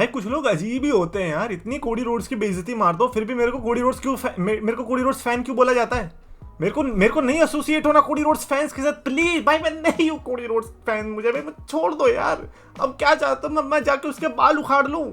भाई कुछ लोग अजीब ही होते हैं यार, इतनी कोडी रोड्स की बेइज्जती मार दो फिर भी मेरे को कोडी रोड्स मेरे को कोडी रोड्स फैन क्यों बोला जाता है? मेरे को नहीं एसोसिएट होना कोडी रोड्स फैंस के साथ, प्लीज भाई। मैं नहीं हूँ कोडी रोड्स फैन, मुझे भाई छोड़ दो यार। अब क्या चाहता हूँ मैं जाके उसके बाल उखाड़ लूं?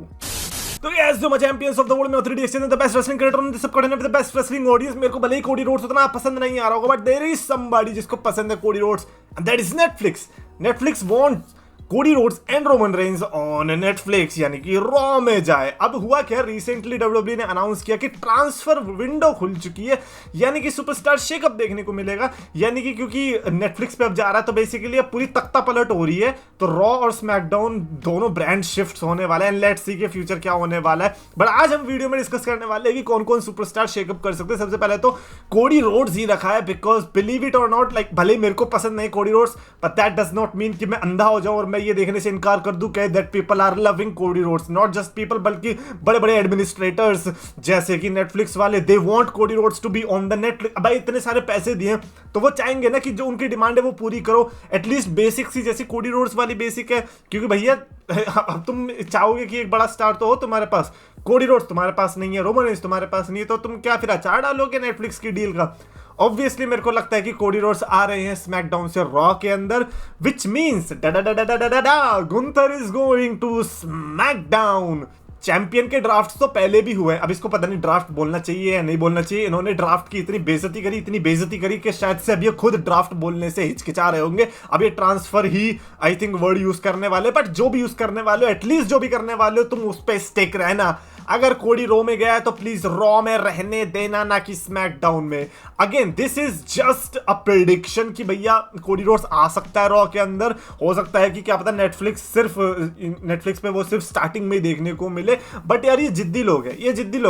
तो यस, जो चैंपियंस ऑफ द वर्ल्ड में authority exchange the best wrestling creator on this subordinate with the best wrestling audience. मेरे को भले ही कोडी रोड्स उतना पसंद नहीं आ रहा होगा, बट देयर इज समबडी जिसको पसंद है Cody Rhodes, and that is Netflix. Netflix wants Cody Rhodes and Roman Reigns on Netflix, यानी कि रॉ में जाए। अब हुआ क्या, रिसेंटली डब्ल्यूडब्ल्यूई ने अनाउंस किया कि ट्रांसफर विंडो खुल चुकी है, यानी कि सुपरस्टार शेकअप देखने को मिलेगा। यानी कि क्योंकि नेटफ्लिक्स पे अब जा रहा है तो बेसिकली अब पूरी तख्ता पलट हो रही है, तो रॉ और स्मैकडाउन दोनों ब्रांड शिफ्ट होने वाले हैं। लेट्स सी के फ्यूचर क्या होने वाला है। बट आज हम वीडियो में डिस्कस करने वाले हैं कि कौन कौन सुपरस्टार शेकअप कर सकते हैं। सबसे पहले तो कोडी रोड्स ही रखा है, बिकॉज बिलीव इट और नॉट, लाइक भले मेरे को पसंद नहीं Cody Rhodes, but that does not mean कि मैं अंधा हो जाऊं और मैं ये देखने से इनकार कर दूं कि that people are loving Cody Rhodes. Not just people, बल्कि बड़े बड़े एडमिनिस्ट्रेटर्स जैसे कि नेटफ्लिक्स वाले, they want Cody Rhodes to be on the Netflix. भाई इतने सारे पैसे दिए तो वो चाहेंगे ना कि जो उनकी डिमांड है वो पूरी करो, एटलीस्ट बेसिक सी, जैसी कोडी रोड्स वाली बेसिक है। क्योंकि भैया अब तुम चाहोगे कि एक बड़ा स्टार तो हो तुम्हारे पास, कोडी रोड्स तुम्हारे पास नहीं है, रोमन रेंज तुम्हारे पास नहीं है, तो तुम क्या फिर अचार डालोगे नेटफ्लिक्स की डील का? ऑब्वियसली मेरे को लगता है कि कोडी रोड्स आ रहे हैं स्मैकडाउन से रॉ के अंदर, which means Gunther is going to SmackDown. Champion के ड्राफ्ट तो पहले भी हुए, अब इसको पता नहीं ड्राफ्ट बोलना चाहिए या नहीं बोलना चाहिए। इन्होंने ड्राफ्ट की इतनी बेइज्जती करी कि शायद से अब ये खुद ड्राफ्ट बोलने से हिचकिचा रहे होंगे। अब ये transfer he I think word use करने वाले, बट जो भी यूज करने वाले हो, एटलीस्ट जो भी करने वाले हो, तुम उस पर स्टिक रहना। अगर कोडी रॉ में गया है तो प्लीज रॉ में रहने देना, ना कि स्मैकडाउन में। Again this is just a prediction कि भैया कोडी रोड्स आ सकता है रॉ के अंदर। हो सकता है कि क्या पता नेटफ्लिक्स पे वो सिर्फ स्टार्टिंग में ही देखने को मिले। बट यार ये जिद्दी लोग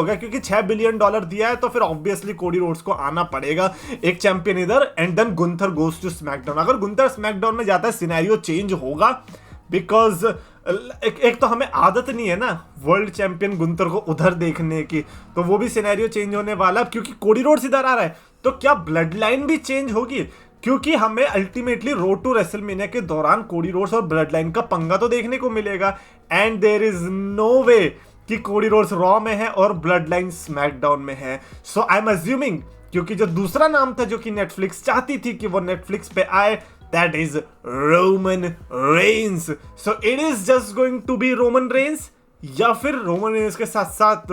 है, क्योंकि $6 बिलियन दिया है तो फिर ऑब्वियसली कोडी रोड्स को आना पड़ेगा। एक चैंपियन इधर and then Gunther goes to SmackDown. अगर गुंथर स्मैकडाउन में जाता है सिनेरियो चेंज होगा, बिकॉज एक तो हमें आदत नहीं है ना वर्ल्ड चैंपियन गुंथर को उधर देखने की, तो वो भी सिनेरियो चेंज होने वाला। क्योंकि कोडी रोड्स इधर आ रहा है तो क्या ब्लड लाइन भी चेंज होगी? क्योंकि हमें अल्टीमेटली रोड टू रेसलमेनिया के दौरान कोडी रोड्स और ब्लड लाइन का पंगा तो देखने को मिलेगा, एंड देयर इज नो वे कि कोडी रोड्स रॉ में है और ब्लड लाइन स्मैकडाउन में है। सो आई एम अज्यूमिंग, क्योंकि जो दूसरा नाम था जो कि नेटफ्लिक्स चाहती थी कि वो नेटफ्लिक्स पे आए, that is Roman Reigns. So it is just going to be Roman Reigns, या फिर रोमन रेंज के साथ साथ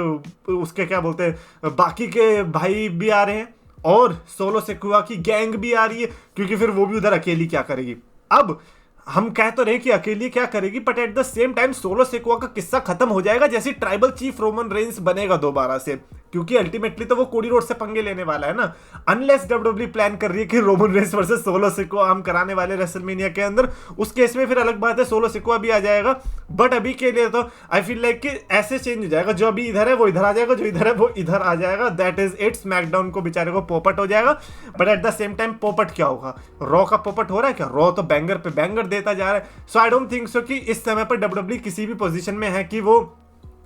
उसके क्या बोलते हैं बाकी के भाई भी आ रहे हैं और सोलो सिकुआ की गैंग भी आ रही है, क्योंकि फिर वो भी उधर अकेली क्या करेगी। अब हम कह तो रहे कि अकेली क्या करेगी, but at the same time Solo Sikoa का किस्सा खत्म हो जाएगा जैसे ट्राइबल चीफ रोमन रेंस बनेगा दोबारा से, क्योंकि अल्टीमेटली तो वो कोडी रोड से पंगे लेने वाला है ना। अनलेस डब्ल्यूडब्ल्यूई प्लान कर रही है कि रोमन रेंस वर्सेस सोलो सिकुआ हम कराने वाले रेसलमेनिया के अंदर, उस केस में फिर अलग बात है, सोलो सिकुआ भी आ जाएगा। बट अभी के लिए तो आई फील लाइक कि ऐसे चेंज हो जाएगा, जो अभी इधर है वो इधर आ जाएगा, जो इधर है वो इधर आ जाएगा। That is it. स्मैकडाउन को बेचारे को पोपट हो जाएगा, but at the same time पोपट क्या होगा, रॉ का पोपट हो रहा है क्या? रॉ तो बैंगर पे बैंगर देता जा रहा है। सो आई डोंट थिंक सो कि इस समय पर डब्ल्यूडब्ल्यूई किसी भी पोजीशन में है कि वो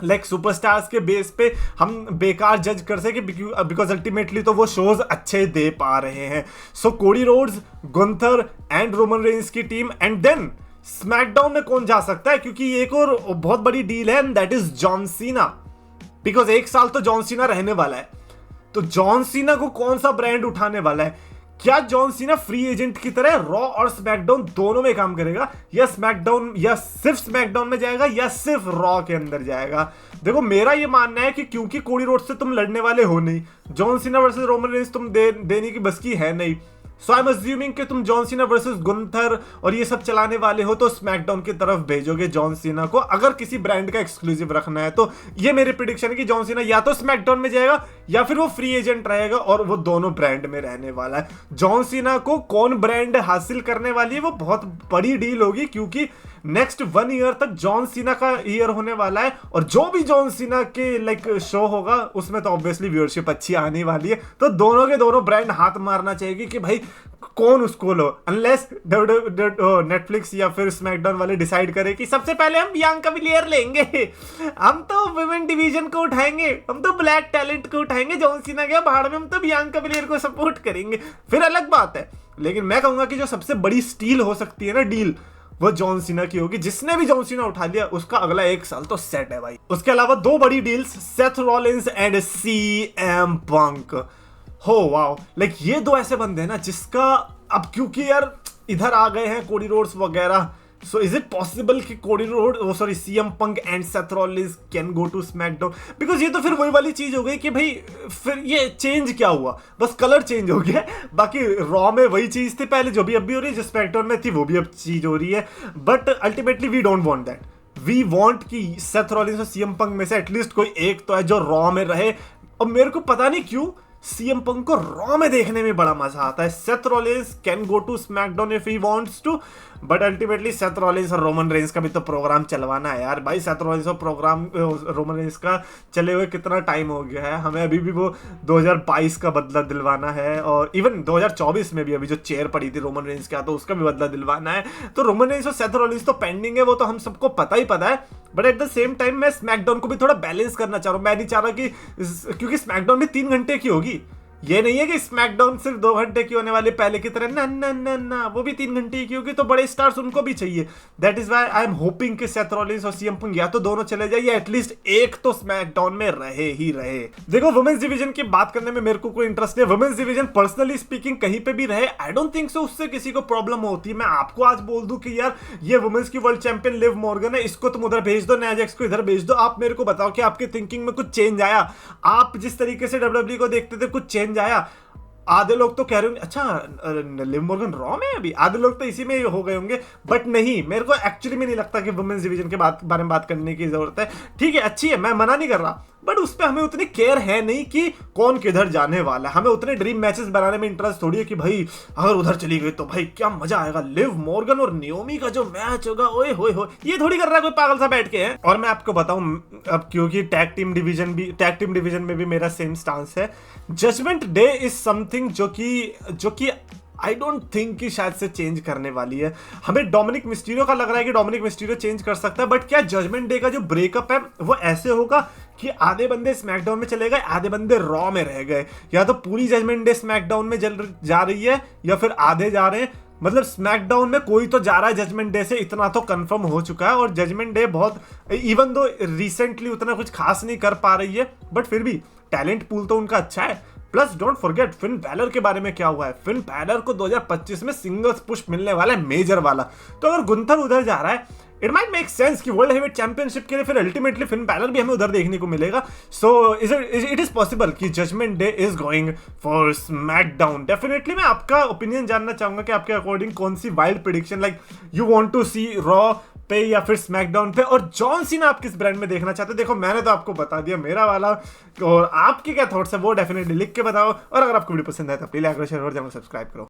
लाइक सुपरस्टार्स के बेस पे हम बेकार जज कर सके, बिकॉज अल्टीमेटली तो वो शोज अच्छे दे पा रहे हैं। So Cody Rhodes, Gunther and Roman Reigns की टीम, एंड देन स्मैकडाउन में कौन जा सकता है, क्योंकि एक और बहुत बड़ी डील है, and that is John Cena. Because एक साल तो जॉन सीना रहने वाला है, तो जॉन सीना को कौन सा ब्रांड उठाने वाला है? क्या जॉन सीना फ्री एजेंट की तरह रॉ और स्मैकडाउन दोनों में काम करेगा, या स्मैकडाउन या सिर्फ स्मैकडाउन में जाएगा, या सिर्फ रॉ के अंदर जाएगा? देखो मेरा ये मानना है कि क्योंकि कोडी रोड से तुम लड़ने वाले हो नहीं, John Cena versus Roman Reigns तुम देने की बस की है नहीं। सो आई एम अज्यूमिंग कि तुम जॉन सीना वर्सेस गुंथर और ये सब चलाने वाले हो, तो स्मैकडाउन की तरफ भेजोगे जॉन सीना को। अगर किसी ब्रांड का एक्सक्लूसिव रखना है तो ये मेरी प्रेडिक्शन है कि जॉन सीना या तो स्मैकडाउन में जाएगा या फिर वो फ्री एजेंट रहेगा, और वो दोनों ब्रांड में रहने वाला है। जॉन सीना को कौन ब्रांड हासिल करने वाली है वो बहुत बड़ी डील होगी, क्योंकि नेक्स्ट 1 ईयर तक जॉन सीना का ईयर होने वाला है, और जो भी जॉन सीना के लाइक शो होगा उसमें तो ऑब्वियसली व्यूअरशिप अच्छी आने वाली है। तो दोनों के दोनों ब्रांड हाथ मारना चाहिए कि भाई कौन उसको लो, अनलेस नेटफ्लिक्स या फिर स्मैकडाउन वाले डिसाइड करे कि सबसे पहले हम बियांका बिलियर लेंगे, हम तो वुमेन डिवीजन को उठाएंगे, हम तो ब्लैक टैलेंट को उठाएंगे, जॉन सीना गया बाहर में, हम तो बियांका बिलियर को सपोर्ट करेंगे, फिर अलग बात है। लेकिन मैं कहूंगा कि जो सबसे बड़ी स्टील हो सकती है ना डील, वो जॉन सीना की होगी। जिसने भी जॉन सीना उठा लिया उसका अगला 1 साल तो सेट है भाई। उसके अलावा 2 बड़ी deals, Seth Rollins and CM पंक। हो वाओ, लाइक ये 2 ऐसे बंदे हैं ना जिसका अब क्योंकि यार इधर आ गए हैं कोडी रोड्स वगैरह, सो इज इट पॉसिबल कि Cody Rhodes CM Punk and Seth Rollins can go to SmackDown? Because ये तो फिर वही वाली चीज हो गई कि भाई फिर ये चेंज क्या हुआ, बस कलर चेंज हो गया। बाकी रॉ में वही चीज थी पहले जो भी अब भी हो रही है, जो स्मैकडाउन में थी वो भी अब चीज हो रही है। But ultimately we don't want that, we want कि सेथ रॉलिंस और CM पंक में से एटलीस्ट कोई एक तो है जो रॉ में रहे। और मेरे को पता नहीं क्यों CM पंक को रॉ में देखने में बड़ा मजा आता है। Seth Rollins can go to SmackDown if he wants to, but ultimately Seth Rollins और रोमन रेंस का भी तो प्रोग्राम चलवाना है यार भाई। सेथ रॉलिंस और प्रोग्राम रोमन रेंस का चले हुए कितना टाइम हो गया है, हमें अभी भी वो 2022 का बदला दिलवाना है, और इवन 2024 में भी अभी जो चेयर पड़ी थी रोमन रेंस का तो उसका भी बदला दिलवाना है। तो रोमन रेंस और सेथ रॉलिंस तो पेंडिंग है, वो तो हम सबको पता ही पता है। But at the same time मैं स्मैकडाउन को भी थोड़ा बैलेंस करना चाह रहा हूँ। मैं नहीं चाह रहा कि क्योंकि स्मैकडाउन भी 3 घंटे की होगी, ये नहीं है कि स्मैकडाउन सिर्फ 2 घंटे की होने वाली पहले की तरह, ना ना ना ना, वो भी 3 घंटे की होगी। तो बड़े स्टार्स उनको भी चाहिए। That is why I am hoping कि सेथ रॉलिंस और CM पंक या तो दोनों चले जाए या एटलीस्ट एक तो स्मैकडाउन में रहे ही रहे। देखो वुमेन्स डिवीजन की बात करने में मेरे को कोई इंटरेस्ट नहीं। वुमेन्स डिवीजन पर्सनली स्पीकिंग कहीं पे भी रहे, आई डोंट थिंक सो उससे किसी को प्रॉब्लम होती है। मैं आपको आज बोल दूं कि यार ये वुमेन्स की वर्ल्ड चैंपियन लिव मॉर्गन है, इसको तुम उधर भेज दो, न्या जैक्स को इधर भेज दो। आप मेरे को बताओ कि आपकी थिंकिंग में कुछ चेंज आया? आप जिस तरीके से WWE को देखते थे कुछ चेंज आया? आधे लोग तो कह रहे होंगे अच्छा लिव मॉर्गन रॉ में, अभी आधे लोग तो इसी में हो गए होंगे। बट नहीं, मेरे को एक्चुअली में नहीं लगता कि वुमेन्स डिवीजन के बारे में बात करने की जरूरत है। ठीक है, अच्छी है, मैं मना नहीं कर रहा, बट उस पर हमें उतनी केयर है नहीं कि कौन किधर जाने वाला है। हमें उतने ड्रीम मैचेस बनाने में इंटरेस्ट थोड़ी है कि भाई अगर उधर चली गई तो भाई क्या मजा आएगा, लिव मॉर्गन और नियोमी का जो मैच होगा, ओए होए हो, ये थोड़ी कर रहा है कोई पागल सा बैठ के है। और मैं आपको बताऊं अब, क्योंकि टैग टीम डिवीजन में भी मेरा सेम स्टांस है। जजमेंट डे इज समथिंग जो कि आई डोंट थिंक कि शायद से चेंज करने वाली है। हमें डोमिनिक मिस्टीरियो का लग रहा है कि डोमिनिक मिस्टीरियो चेंज कर सकता है, बट क्या जजमेंट डे का जो ब्रेकअप है वो ऐसे होगा कि आधे बंदे स्मैकडाउन में चले गए, आधे बंदे रॉ में रह गए, या तो पूरी जजमेंट डे स्मैकडाउन में जा रही है या फिर आधे जा रहे हैं। मतलब स्मैकडाउन में कोई तो जा रहा है जजमेंट डे से, इतना तो कंफर्म हो चुका है। और जजमेंट डे बहुत, इवन दो रिसेंटली उतना कुछ खास नहीं कर पा रही है, बट फिर भी टैलेंट पूल तो उनका अच्छा है। Plus don't forget Finn Balor के बारे में क्या हुआ है। फिन बैलर को 2025 में सिंगल्स पुश मिलने वाला है, मेजर वाला। तो अगर गुंथर उधर जा रहा है, इट माइट मेक सेंस कि वर्ल्ड हेवीवेट चैंपियनशिप के लिए फिर अल्टीमेटली फिन बैलर भी हमें उधर देखने को मिलेगा। सो इट इज पॉसिबल कि Judgment Day is going for SmackDown. Definitely मैं आपका ओपिनियन जानना चाहूंगा कि आपके अकॉर्डिंग कौन सी wild prediction, like you want to see Raw पे या फिर स्मैकडाउन पे, और जॉन सीना आप किस ब्रांड में देखना चाहते हो। देखो मैंने तो आपको बता दिया मेरा वाला, और आपके क्या थॉट्स है वो डेफिनेटली लिख के बताओ। और अगर आपको वीडियो पसंद है तो प्लीज लाइक शेयर और चैनल सब्सक्राइब करो।